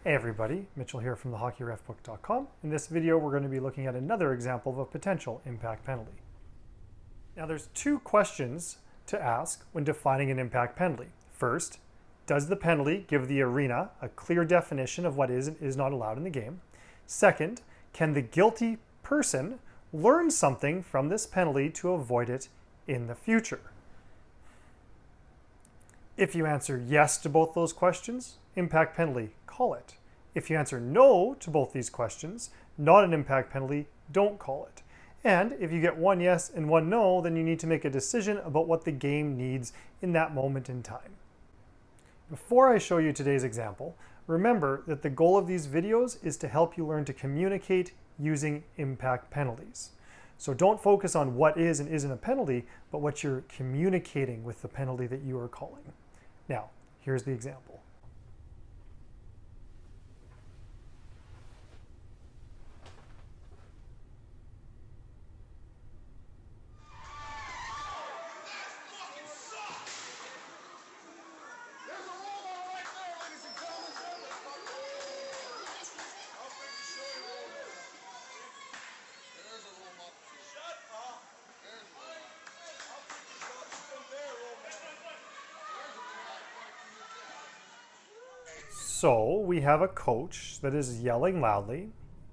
Hey everybody, Mitchell here from thehockeyrefbook.com. In this video, we're going to be looking at another example of a potential impact penalty. Now there's two questions to ask when defining an impact penalty. First, does the penalty give the arena a clear definition of what is and is not allowed in the game? Second, can the guilty person learn something from this penalty to avoid it in the future? If you answer yes to both those questions, impact penalty, call it. If you answer no to both these questions, not an impact penalty, don't call it. And if you get one yes and one no, then you need to make a decision about what the game needs in that moment in time. Before I show you today's example, remember that the goal of these videos is to help you learn to communicate using impact penalties. So don't focus on what is and isn't a penalty, but what you're communicating with the penalty that you are calling. Now, here's the example. So we have a coach that is yelling loudly,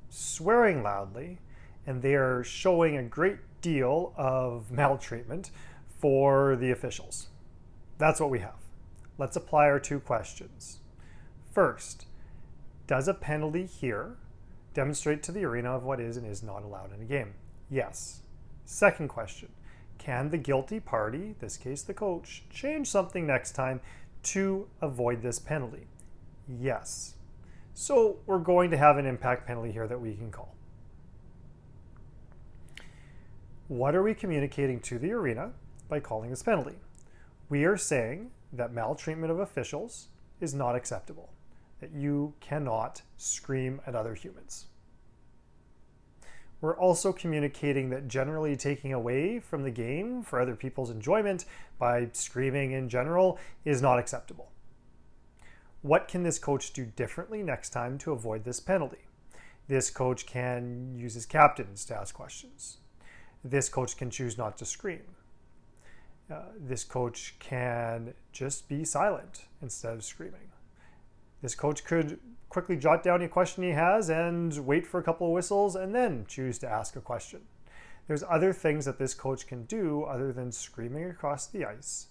swearing loudly, and they are showing a great deal of maltreatment for the officials. That's what we have. Let's apply our two questions. First, does a penalty here demonstrate to the arena of what is and is not allowed in a game? Yes. Second question, can the guilty party, in this case the coach, change something next time to avoid this penalty? Yes. So we're going to have an impact penalty here that we can call. What are we communicating to the arena by calling this penalty? We are saying that maltreatment of officials is not acceptable, that you cannot scream at other humans. We're also communicating that generally taking away from the game for other people's enjoyment by screaming in general is not acceptable. What can this coach do differently next time to avoid this penalty? This coach can use his captains to ask questions. This coach can choose not to scream. This coach can just be silent instead of screaming. This coach could quickly jot down a question he has and wait for a couple of whistles and then choose to ask a question. There's other things that this coach can do other than screaming across the ice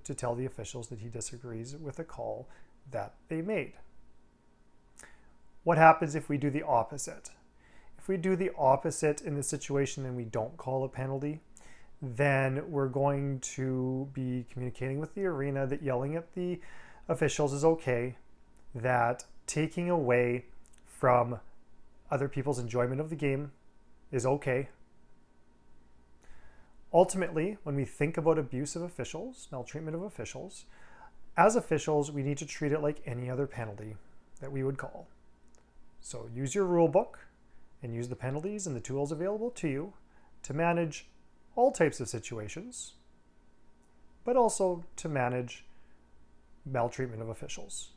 to tell the officials that he disagrees with a call that they made. What happens if we do the opposite? If we do the opposite in the situation and we don't call a penalty, then we're going to be communicating with the arena that yelling at the officials is okay, that taking away from other people's enjoyment of the game is okay. Ultimately, when we think about abuse of officials, maltreatment of officials, as officials, we need to treat it like any other penalty that we would call. So use your rule book and use the penalties and the tools available to you to manage all types of situations, but also to manage maltreatment of officials.